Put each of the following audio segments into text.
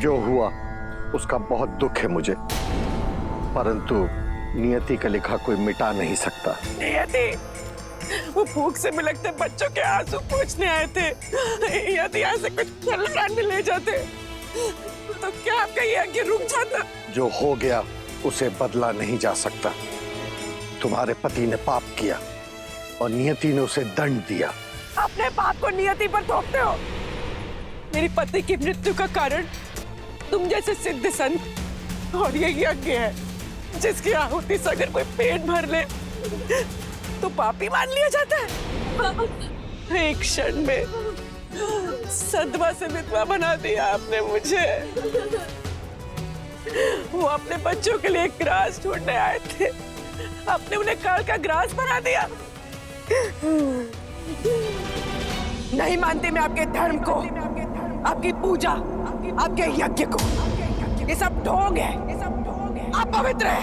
जो हुआ उसका बहुत दुख है मुझे, परंतु नियति का लिखा कोई मिटा नहीं सकता। नियति, वो भूख से बिलखते बच्चों के आंसू पोंछने आए थे। यदि यहाँ से कुछ फल में ले जाते तो क्या आपका ये यज्ञ रुक जाता? जो हो गया उसे बदला नहीं जा सकता। तुम्हारे पति ने पाप किया और नियति ने उसे दंड दिया। अपने पाप को नियति पर थोपते हो। मेरी पति की मृत्यु का कारण तुम जैसे सिद्ध संत और ये यज्ञ है, जिसकी आहुति से अगर कोई पेट भर ले तो पापी मान लिया जाता है। एक क्षण में सदमा से विधवा बना दिया आपने मुझे। वो अपने बच्चों के लिए ग्रास ढूंढने आए थे, आपने उन्हें काल का ग्रास बना दिया। नहीं मानती मैं आपके धर्म को, आपकी पूजा, आपके यज्ञ को। ये सब ढोंग है, आप पवित्र है।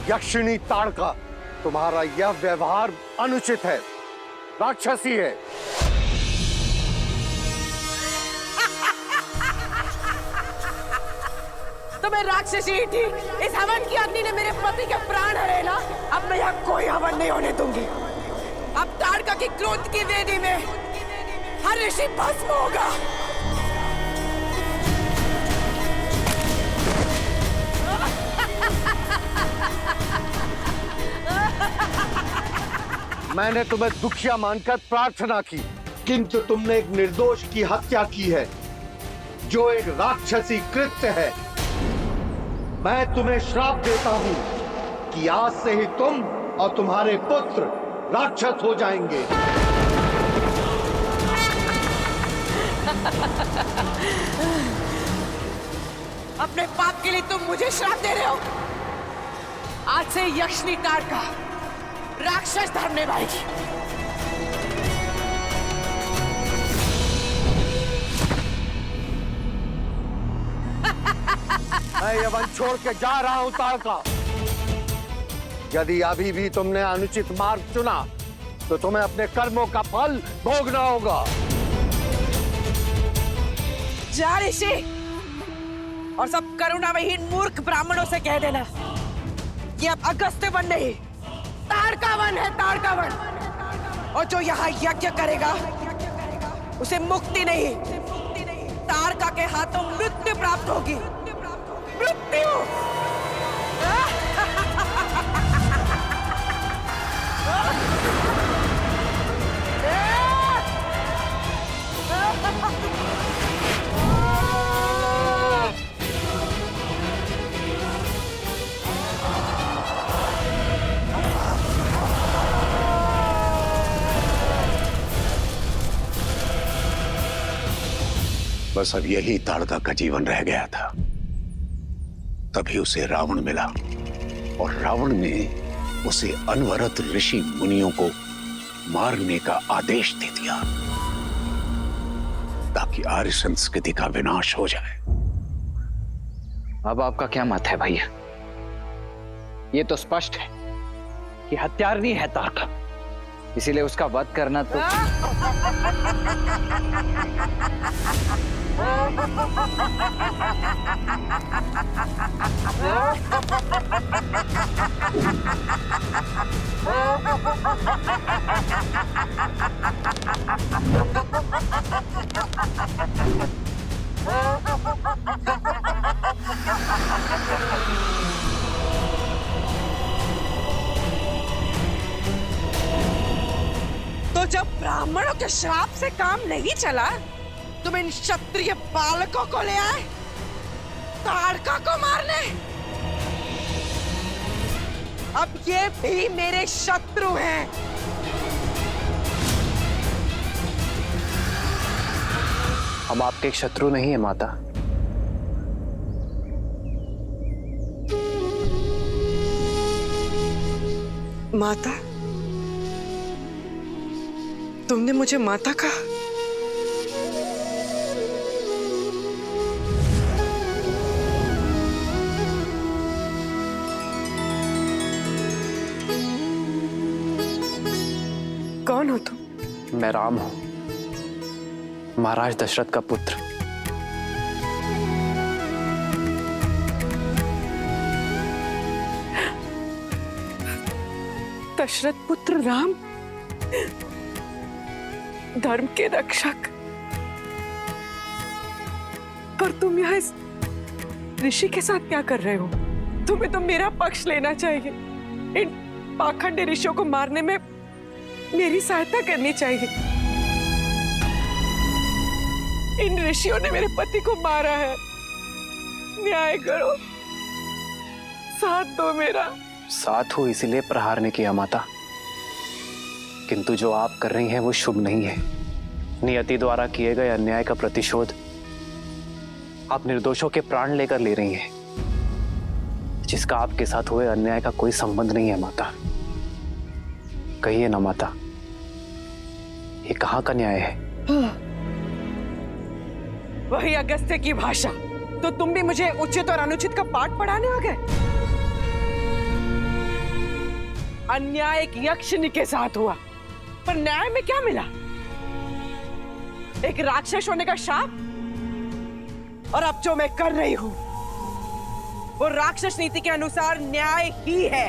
यक्षिणी ताड़का, तुम्हारा यह व्यवहार अनुचित है, राक्षसी है। तो मैं राक्षसी ही थी। इस हवन की अग्नि ने मेरे पति के प्राण हरे ना। अब मैं यहाँ कोई हवन नहीं होने दूंगी। अब ताड़का की क्रोध की वेदी में हर ऋषि भस्म होगा। मैंने तुम्हें दुखिया मानकर प्रार्थना की, किंतु तुमने एक निर्दोष की हत्या की है, जो एक राक्षसी कृत्य है। मैं तुम्हें श्राप देता हूं कि आज से ही तुम और तुम्हारे पुत्र राक्षस हो जाएंगे। अपने पाप के लिए तुम मुझे श्राप दे रहे हो। आज से यक्षिणी ताड़का राक्षस धर्म निभाएगी। मैं ये वन छोड़ के जा रहा हूं ताड़का। यदि अभी भी तुमने अनुचित मार्ग चुना तो तुम्हें अपने कर्मों का फल भोगना होगा। जा ऋषि, और सब करुणाविहीन मूर्ख ब्राह्मणों से कह देना कि अब अगस्त्य वन नहीं, ताड़का वन है, ताड़का वन। और जो यहाँ यज्ञ करेगा उसे मुक्ति नहीं, ताड़का के हाथों मृत्यु प्राप्त होगी। मृत्यु। बस अब यही ताड़का का जीवन रह गया था। तभी उसे रावण मिला और रावण ने उसे अनवरत ऋषि मुनियों को मारने का आदेश दे दिया ताकि आर्य संस्कृति का विनाश हो जाए। अब आपका क्या मत है भैया? ये तो स्पष्ट है कि हत्यारनी है ताड़का, इसीलिए उसका वध करना तो तो जब ब्राह्मणों के श्राप से काम नहीं चला, तुम इन क्षत्रिय बालकों को ले आए ताड़का को मारने। अब ये भी मेरे शत्रु हैं। हम आपके शत्रु नहीं है माता। माता? तुमने मुझे माता कहा? मैं राम हूं, महाराज दशरथ का पुत्र। दशरथ पुत्र राम, धर्म के रक्षक। पर तुम यहाँ इस ऋषि के साथ क्या कर रहे हो? तुम्हें तो मेरा पक्ष लेना चाहिए। इन पाखंडी ऋषियों को मारने में मेरी सहायता करनी चाहिए। इन ऋषियों ने मेरे पति को मारा है, न्याय करो, साथ दो मेरा। साथ हो इसीलिए प्रहार ने किया माता, किंतु जो आप कर रही हैं वो शुभ नहीं है। नियति द्वारा किए गए अन्याय का प्रतिशोध आप निर्दोषों के प्राण लेकर ले रही हैं, जिसका आपके साथ हुए अन्याय का कोई संबंध नहीं है माता। कहिए ना माता, ये कहाँ का न्याय है? वही अगस्त्य की भाषा। तो तुम भी मुझे उचित और अनुचित का पाठ पढ़ाने आ गए? अन्याय एक यक्षिणी के साथ हुआ, पर न्याय में क्या मिला? एक राक्षस होने का शाप। और अब जो मैं कर रही हूं वो राक्षस नीति के अनुसार न्याय ही है।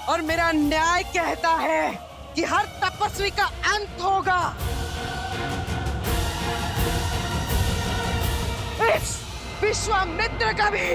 और मेरा न्याय कहता है कि हर तपस्वी का अंत होगा। इस विश्वामित्र का भी।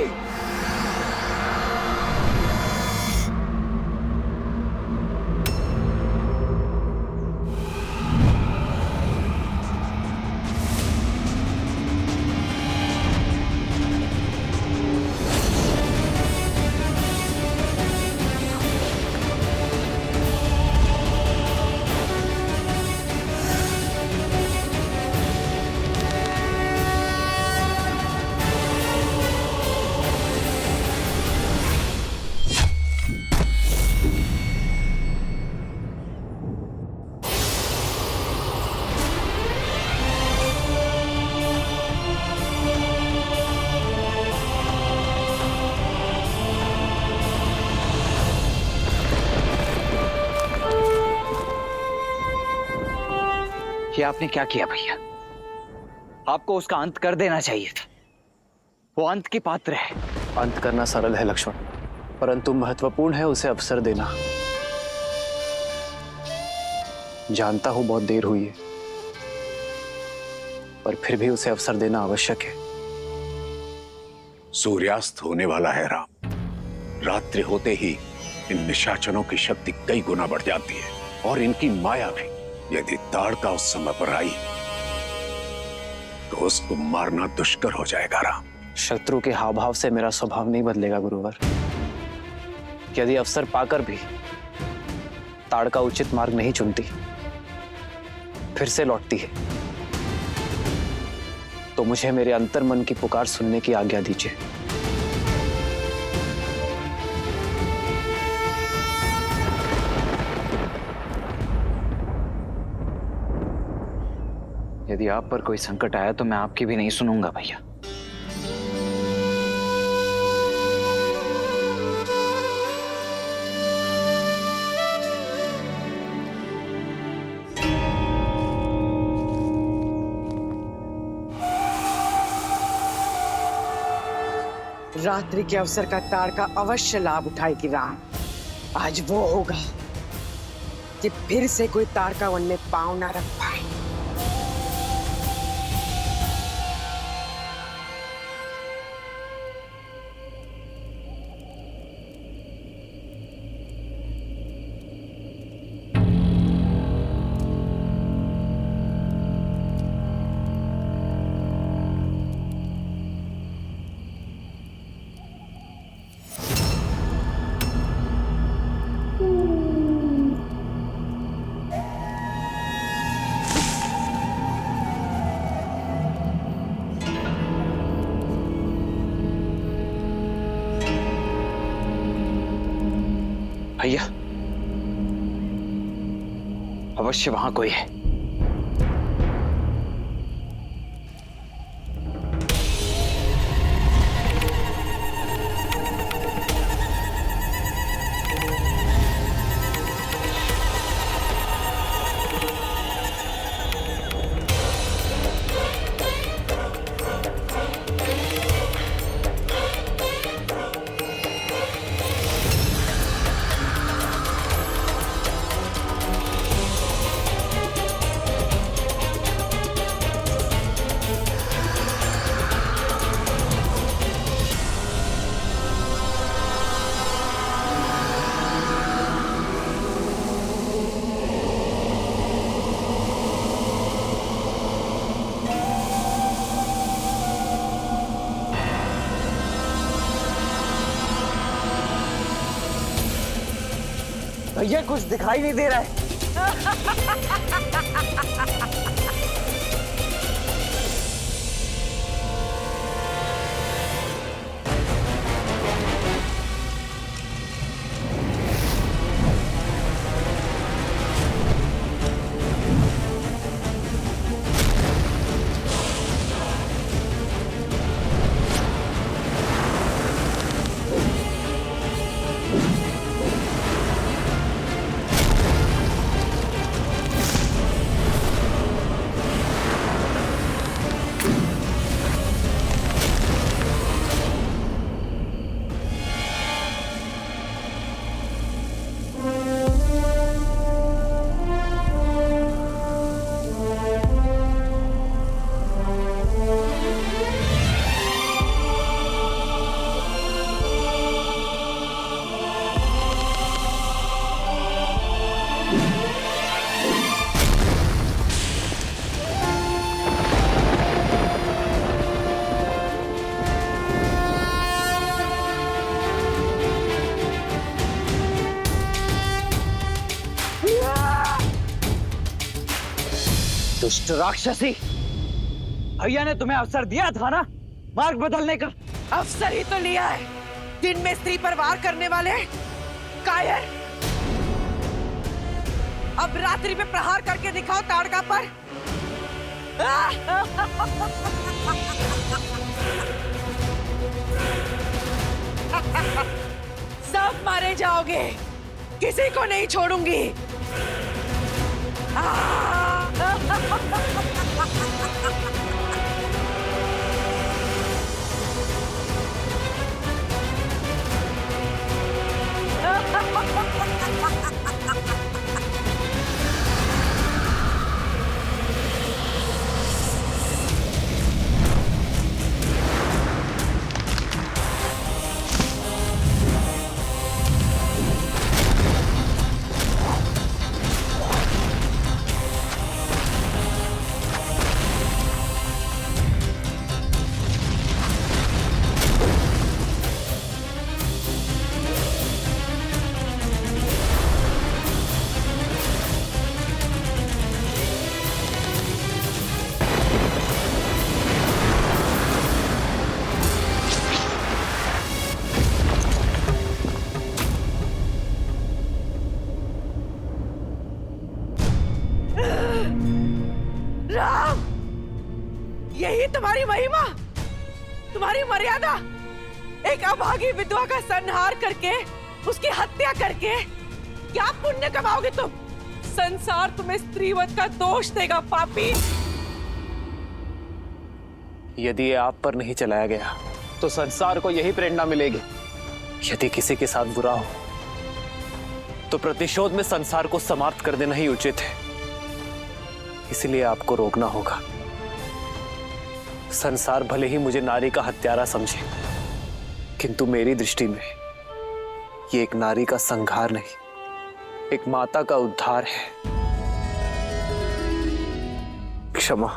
ये आपने क्या किया भैया? आपको उसका अंत कर देना चाहिए था। वो अंत की पात्र है। अंत करना सरल है लक्ष्मण, परंतु महत्वपूर्ण है उसे अवसर देना। जानता हूं बहुत देर हुई है, पर फिर भी उसे अवसर देना आवश्यक है। सूर्यास्त होने वाला है राम। रात्रि होते ही इन निशाचरों की शक्ति कई गुना बढ़ जाती है, और इनकी माया भी। यदि ताड़का उस समय पर आई तो उसको मारना दुष्कर हो जाएगा राम। शत्रु के हाव भाव से मेरा स्वभाव नहीं बदलेगा गुरुवर। यदि अवसर पाकर भी ताड़का उचित मार्ग नहीं चुनती, फिर से लौटती है, तो मुझे मेरे अंतर्मन की पुकार सुनने की आज्ञा दीजिए। यदि आप पर कोई संकट आया तो मैं आपकी भी नहीं सुनूंगा भैया। रात्रि के अवसर का ताड़का अवश्य लाभ उठाएगी राम। आज वो होगा कि फिर से कोई ताड़का वन में पांव ना रख पाए। भैया, अवश्य वहां कोई है। भैया कुछ दिखाई नहीं दे रहा है। दुष्ट राक्षसी, भैया ने तुम्हें अवसर दिया था ना मार्ग बदलने का। अवसर ही तो लिया है, दिन में स्त्री पर वार करने वाले कायर। अब रात्रि में प्रहार करके दिखाओ ताड़का पर। सब मारे जाओगे, किसी को नहीं छोड़ूंगी। राम, यही तुम्हारी महिमा, तुम्हारी मर्यादा। एक अभागी विधवा का संहार करके, उसकी हत्या करके क्या पुण्य कमाओगे तुम? संसार तुम्हें स्त्रीवध का दोष देगा पापी। यदि ये आप पर नहीं चलाया गया तो संसार को यही प्रेरणा मिलेगी। यदि किसी के साथ बुरा हो तो प्रतिशोध में संसार को समाप्त कर देना ही उचित है। इसलिए आपको रोकना होगा। संसार भले ही मुझे नारी का हत्यारा समझे, किंतु मेरी दृष्टि में ये एक नारी का संहार नहीं, एक माता का उद्धार है। क्षमा।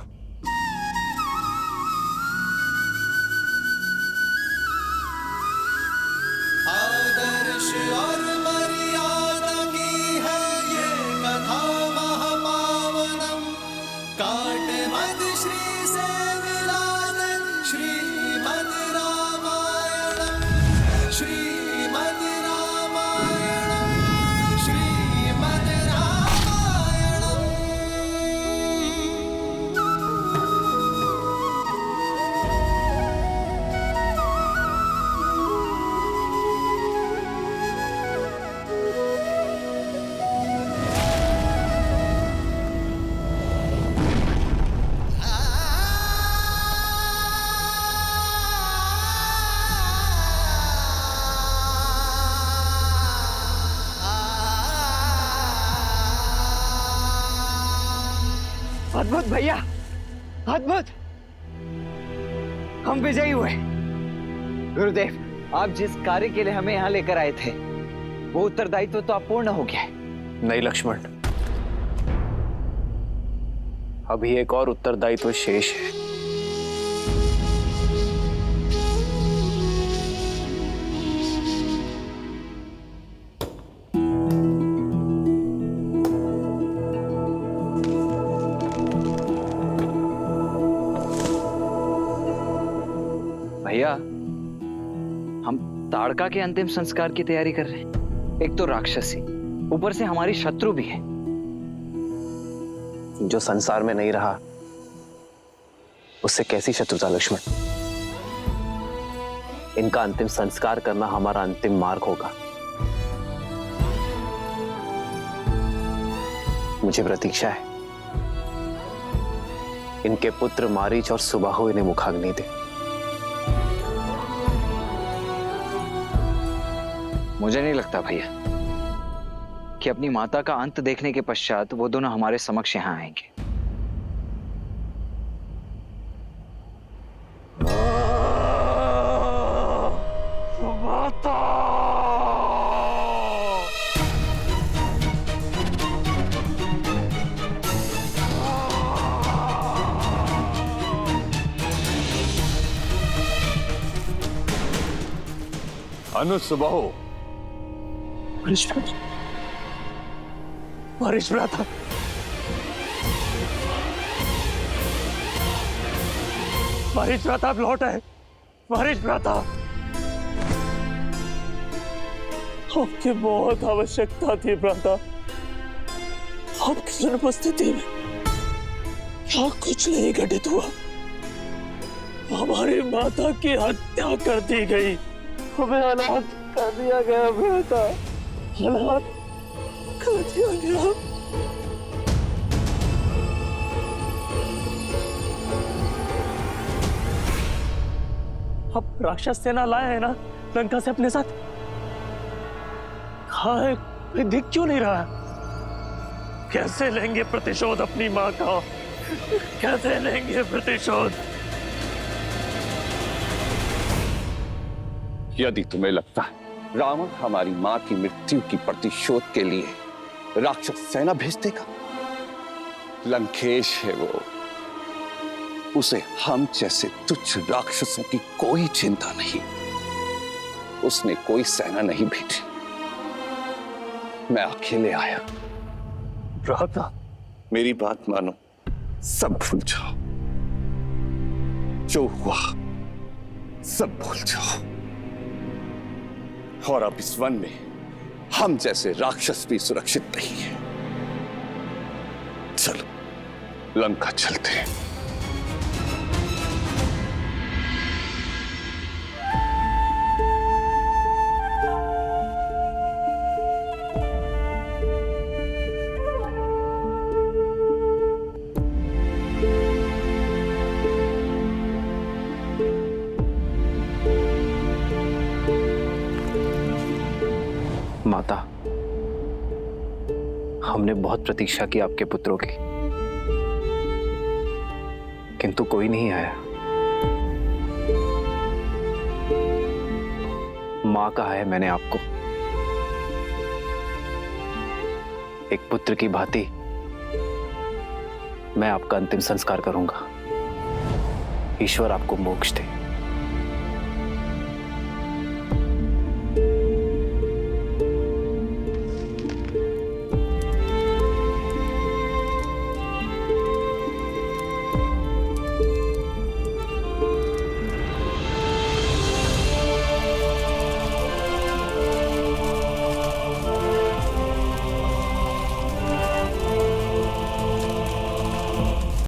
आदर्श और मर्यादा की है ये कथा महापावनम। काट मद श्री से मिलादन श्रीमद् रामायणम। श्रीमद् रामायणम। श्रीमद् रामायणम। अद्भुत भैया, अद्भुत। हम विजयी हुए। गुरुदेव, आप जिस कार्य के लिए हमें यहाँ लेकर आए थे वो उत्तरदायित्व तो अपूर्ण हो गया है। नहीं लक्ष्मण, अभी एक और उत्तरदायित्व शेष है। लाड़का के अंतिम संस्कार की तैयारी कर रहे हैं। एक तो राक्षसी, ऊपर से हमारी शत्रु भी है। जो संसार में नहीं रहा उससे कैसी शत्रुता लक्ष्मण? इनका अंतिम संस्कार करना हमारा अंतिम मार्ग होगा। मुझे प्रतीक्षा है इनके पुत्र मारीच और सुबाहु इन्हें मुखाग्नि दे। मुझे नहीं लगता भैया कि अपनी माता का अंत देखने के पश्चात वो दोनों हमारे समक्ष यहाँ आएंगे। अनुसुबाहु, मारीच भ्राता, मारीच भ्राता अब लौट आए। मारीच भ्राता, आपकी बहुत आवश्यकता थी भ्राता। आपकी अनुपस्थिति में क्या कुछ नहीं घटित हुआ। हमारी माता की हत्या कर दी गई, हमें अनाथ कर दिया गया भ्राता, अनाथ कर दिया गया। अब राक्षस सेना लाए हैं ना लंका से अपने साथ, कहाँ है? कोई दिख क्यों नहीं रहा? कैसे लेंगे प्रतिशोध अपनी माँ का? कैसे लेंगे प्रतिशोध? यदि तुम्हें लगता है रावण हमारी मां की मृत्यु की प्रतिशोध के लिए राक्षस सेना भेज देगा, लंकेश है वो, उसे हम जैसे तुच्छ राक्षसों की कोई चिंता नहीं। उसने कोई सेना नहीं भेजी, मैं अकेले आया। भ्राता, मेरी बात मानो, सब भूल जाओ, जो हुआ सब भूल जाओ। और अब इस वन में हम जैसे राक्षस भी सुरक्षित नहीं है। चलो लंका चलते हैं। माता, हमने बहुत प्रतीक्षा की आपके पुत्रों की, किंतु कोई नहीं आया। मां कहा है मैंने आपको, एक पुत्र की भांति मैं आपका अंतिम संस्कार करूंगा। ईश्वर आपको मोक्ष दे।